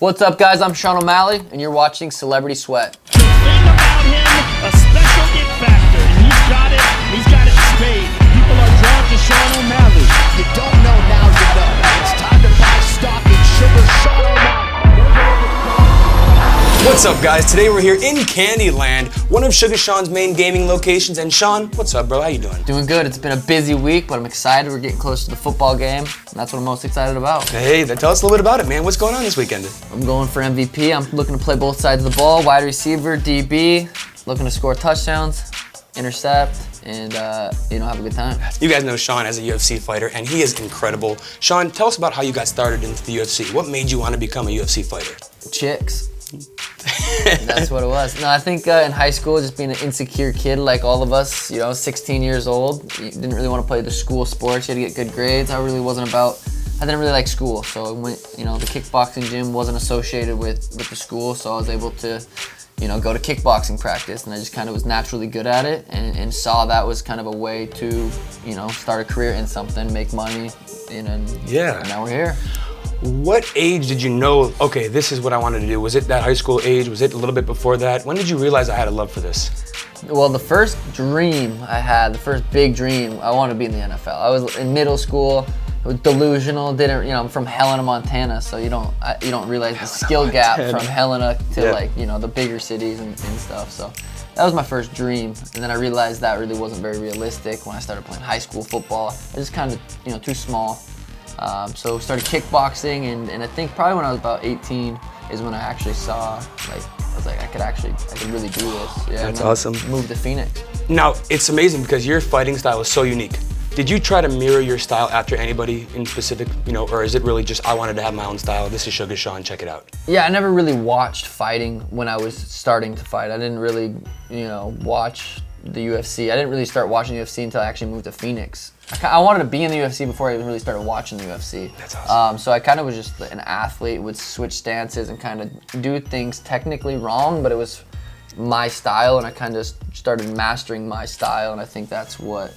What's up, guys? I'm Sean O'Malley, and you're watching Celebrity Sweat. The thing about him, a special it factor, and he's got it spade. People are drawn to Sean O'Malley. You don't know, now you know. It's time to buy stock in Sugar Sean O'Malley. What's up, guys? Today we're here in Candyland, one of Sugar Sean's main gaming locations. And Sean, what's up, bro? How you doing? Doing good. It's been a busy week, but I'm excited. We're getting close to the football game, and that's what I'm most excited about. Hey, tell us a little bit about it, man. What's going on this weekend? I'm going for MVP. I'm looking to play both sides of the ball, wide receiver, DB, looking to score touchdowns, intercept, and have a good time. You guys know Sean as a UFC fighter, and he is incredible. Sean, tell us about how you got started into the UFC. What made you want to become a UFC fighter? Chicks. That's what it was. No, I think in high school, just being an insecure kid like all of us, 16 years old, you didn't really want to play the school sports. You had to get good grades. I didn't really like school. So I went, the kickboxing gym wasn't associated with the school, so I was able to, go to kickboxing practice, and I just kind of was naturally good at it and saw that was kind of a way to, start a career in something, make money, and now we're here. What age did you know, okay, this is what I wanted to do? Was it that high school age? Was it a little bit before that? When did you realize I had a love for this? Well, the first dream I had, the first big dream, I wanted to be in the NFL. I was in middle school, I was delusional, I'm from Helena, Montana, so you don't realize the skill gap from Helena to the bigger cities and stuff. So that was my first dream, and then I realized that really wasn't very realistic when I started playing high school football. I was kind of, too small. So started kickboxing, and I think probably when I was about 18 is when I actually saw, I was like, I could really do this. Yeah, that's awesome. Moved to Phoenix. Now, it's amazing because your fighting style is so unique. Did you try to mirror your style after anybody in specific, or is it really just, I wanted to have my own style, this is Sugar Sean, check it out? Yeah, I never really watched fighting when I was starting to fight. I didn't really, watch the UFC. I didn't really start watching UFC until I actually moved to Phoenix. I wanted to be in the UFC before I even really started watching the UFC. That's awesome. So I kind of was just an athlete, would switch stances and kind of do things technically wrong, but it was my style, and I kind of started mastering my style, and I think that's what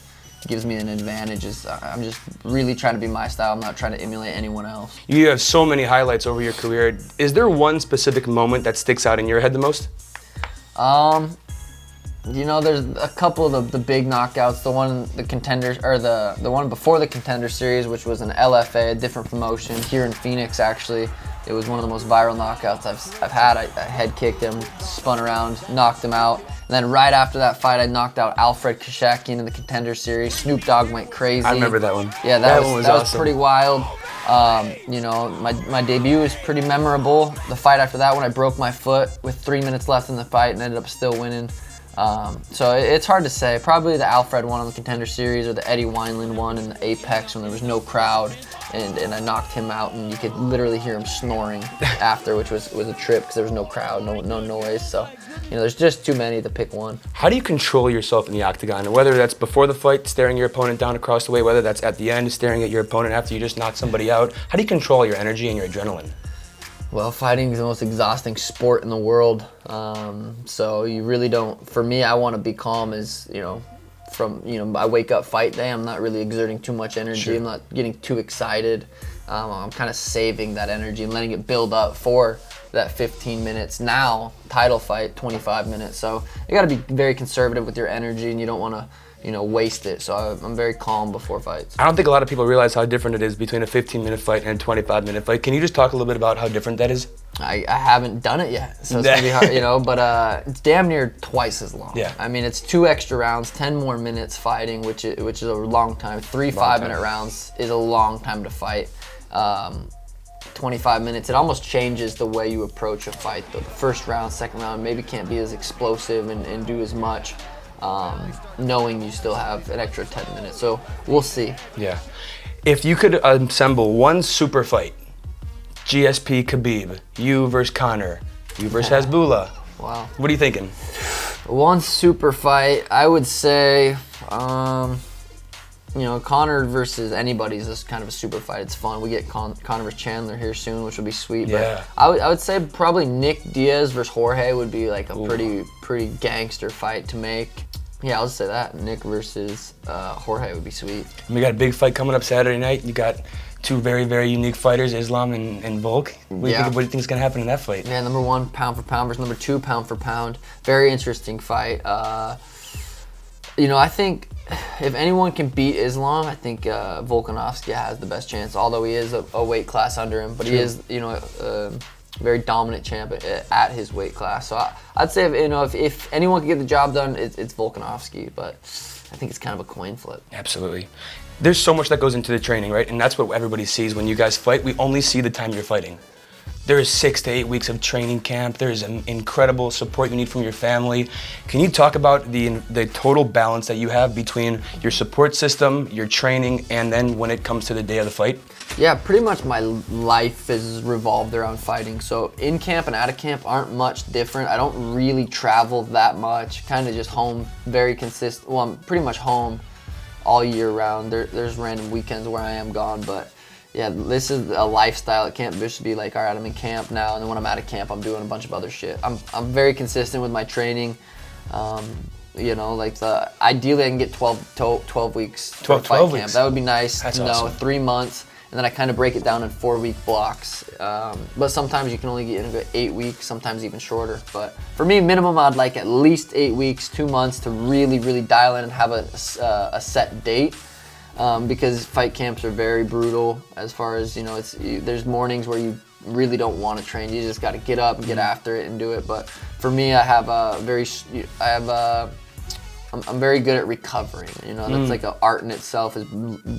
gives me an advantage. Is I'm just really trying to be my style. I'm not trying to emulate anyone else. You have so many highlights over your career. Is there one specific moment that sticks out in your head the most? There's a couple of the big knockouts. The one before the Contender Series, which was an LFA, a different promotion here in Phoenix. Actually, it was one of the most viral knockouts I've had. I head kicked him, spun around, knocked him out. And then right after that fight, I knocked out Alfred Kashakian in the Contender Series. Snoop Dogg went crazy. I remember that one. Yeah, that one was awesome. Was pretty wild. My debut was pretty memorable. The fight after that, when I broke my foot with 3 minutes left in the fight and ended up still winning. So it's hard to say. Probably the Alfred one on the Contender Series, or the Eddie Wineland one in the Apex when there was no crowd, and I knocked him out, and you could literally hear him snoring after, which was a trip because there was no crowd, no noise. So there's just too many to pick one. How do you control yourself in the octagon? And whether that's before the fight, staring your opponent down across the way, whether that's at the end, staring at your opponent after you just knocked somebody out, how do you control your energy and your adrenaline? Well, fighting is the most exhausting sport in the world. So you really don't, for me, I want to be calm as, I wake up fight day, I'm not really exerting too much energy. Sure. I'm not getting too excited. I'm kind of saving that energy and letting it build up for that 15 minutes. Now, title fight, 25 minutes. So you got to be very conservative with your energy, and you don't want to, waste it. So I'm very calm before fights. I don't think a lot of people realize how different it is between a 15-minute fight and a 25-minute fight. Can you just talk a little bit about how different that is? I haven't done it yet, so it's gonna be hard, but it's damn near twice as long. Yeah. I mean, it's 2 extra rounds, 10 more minutes fighting, which is a long time. 3 5-minute rounds is a long time to fight. 25 minutes, it almost changes the way you approach a fight. The first round, second round maybe can't be as explosive and do as much. Knowing you still have an extra 10 minutes. So we'll see. Yeah. If you could assemble one super fight, GSP Khabib, you versus Conor, you versus Hasbulla. Wow. What are you thinking? One super fight, I would say, Conor versus anybody is just kind of a super fight. It's fun. We get Conor versus Chandler here soon, which will be sweet. Yeah. But I would say probably Nick Diaz versus Jorge would be like a pretty gangster fight to make. Yeah, I'll just say that. Nick versus Jorge would be sweet. We got a big fight coming up Saturday night. You got Two very, very unique fighters, Islam and Volk. What do you think is going to happen in that fight? Yeah, number 1 pound for pound versus number 2 pound for pound. Very interesting fight. I think if anyone can beat Islam, I think Volkanovski has the best chance, although he is a weight class under him. But True. He is, a very dominant champ at his weight class. So I'd say if anyone can get the job done, it's Volkanovski. But I think it's kind of a coin flip. Absolutely. There's so much that goes into the training, right? And that's what everybody sees when you guys fight. We only see the time you're fighting. There is 6 to 8 weeks of training camp. There's an incredible support you need from your family. Can you talk about the total balance that you have between your support system, your training, and then when it comes to the day of the fight? Yeah, pretty much my life is revolved around fighting. So in camp and out of camp aren't much different. I don't really travel that much. Kind of just home, very consistent. Well, I'm pretty much home all year round. There's random weekends where I am gone, but yeah, this is a lifestyle. It can't just be like, all right, I'm in camp now, and then when I'm out of camp, I'm doing a bunch of other shit. I'm very consistent with my training. Ideally I can get 12 weeks for fight camp. That would be nice. That's awesome. 3 months, and then I kind of break it down in 4-week blocks. But sometimes you can only get into 8 weeks, sometimes even shorter. But for me, minimum, I'd like at least 8 weeks, 2 months to really, really dial in and have a set date. Because fight camps are very brutal as far as, there's mornings where you really don't want to train. You just got to get up and get after it and do it. But for me, I'm very good at recovering. That's like an art in itself, is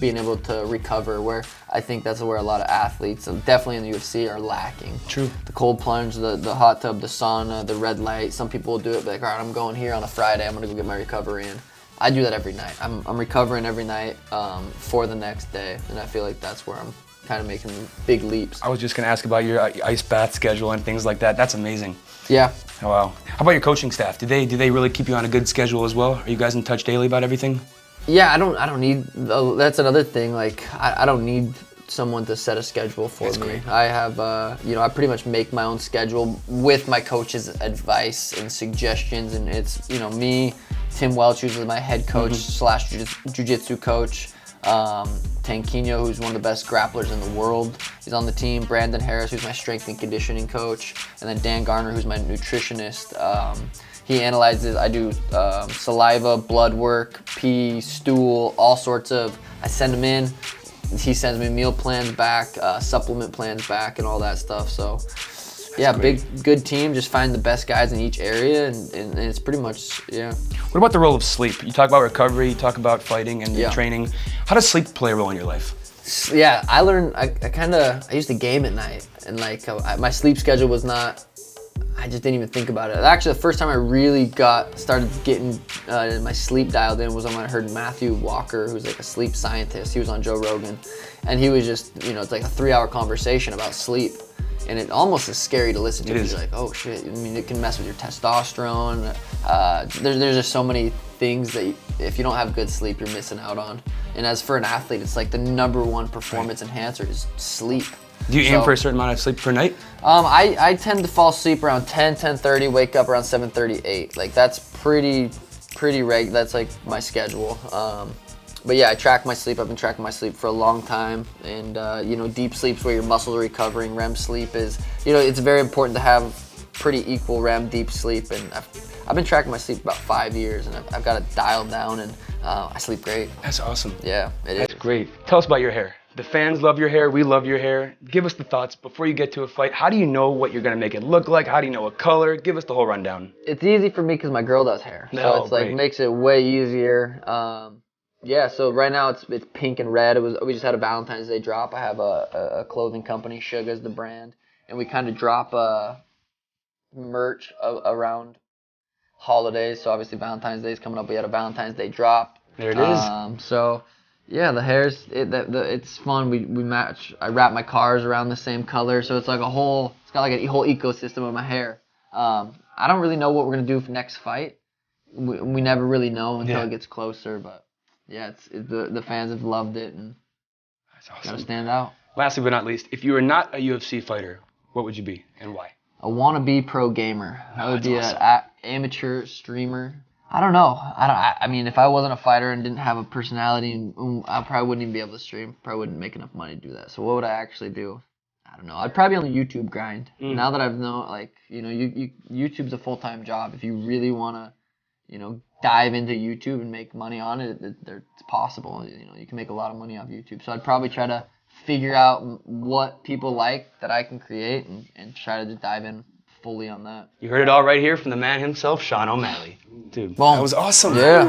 being able to recover, where I think that's where a lot of athletes, definitely in the UFC, are lacking. True. The cold plunge, the hot tub, the sauna, the red light. Some people will do it, like, all right, I'm going here on a Friday, I'm going to go get my recovery in. I do that every night. I'm recovering every night for the next day, and I feel like that's where I'm kind of making big leaps. I was just going to ask about your ice bath schedule and things like that. That's amazing. Yeah. Oh, wow. How about your coaching staff? Do they really keep you on a good schedule as well? Are you guys in touch daily about everything? Yeah, I don't need. That's another thing. Like I don't need someone to set a schedule for That's me. Great. I have, I pretty much make my own schedule with my coach's advice and suggestions, and it's, me, Tim Welch, who's my head coach slash jiu-jitsu coach, Tanquinho, who's one of the best grapplers in the world, he's on the team, Brandon Harris, who's my strength and conditioning coach, and then Dan Garner, who's my nutritionist. He analyzes, I do saliva, blood work, pee, stool, all sorts of, I send him in, he sends me meal plans back, supplement plans back, and all that stuff. So yeah, good team. Just find the best guys in each area, and it's pretty much, yeah. What about the role of sleep? You talk about recovery, you talk about fighting and training. How does sleep play a role in your life? Yeah, I learned, I used to game at night, and my sleep schedule was not, I just didn't even think about it. Actually, the first time I really started getting my sleep dialed in was when I heard Matthew Walker, who's like a sleep scientist. He was on Joe Rogan, and he was just, it's like a 3-hour conversation about sleep. And it almost is scary to listen to. You're like, oh shit. I mean, it can mess with your testosterone. There's just so many things that if you don't have good sleep, you're missing out on. And as for an athlete, it's like the #1 performance enhancer is sleep. Do you aim for a certain amount of sleep per night? I tend to fall asleep around 10:30, wake up around 7:30, 8. Like that's pretty that's like my schedule. But yeah, I track my sleep. I've been tracking my sleep for a long time. And deep sleep's where your muscles are recovering. REM sleep is, it's very important to have pretty equal REM deep sleep. And I've been tracking my sleep about 5 years, and I've got it dialed down, and I sleep great. That's awesome. Yeah, That's great. Tell us about your hair. The fans love your hair. We love your hair. Give us the thoughts before you get to a fight. How do you know what you're going to make it look like? How do you know what color? Give us the whole rundown. It's easy for me because my girl does hair. So it's like, makes it way easier. Yeah, so right now it's pink and red. We just had a Valentine's Day drop. I have a clothing company, Suga is the brand, and we kind of drop merch around holidays. So obviously Valentine's Day is coming up. We had a Valentine's Day drop. There it is. So yeah, the hair's it's fun. We match. I wrap my cars around the same color, so it's like it's got like a whole ecosystem of my hair. I don't really know what we're gonna do for next fight. We never really know until it gets closer, but. Yeah, the fans have loved it, and that's awesome. Gotta stand out. Lastly but not least, if you were not a UFC fighter, what would you be and why? A wannabe pro gamer. I would be awesome. an amateur streamer. I don't know. I mean, if I wasn't a fighter and didn't have a personality, I probably wouldn't even be able to stream. Probably wouldn't make enough money to do that. So what would I actually do? I don't know. I'd probably on the YouTube grind. Now that I've known, like, you know, YouTube's a full-time job. If you really want to, you know, dive into YouTube and make money on it, it's possible. You know, you can make a lot of money off YouTube. So I'd probably try to figure out what people like that I can create and try to just dive in fully on that. You heard it all right here from the man himself, Sean O'Malley. Dude, Boom. That was awesome. Yeah.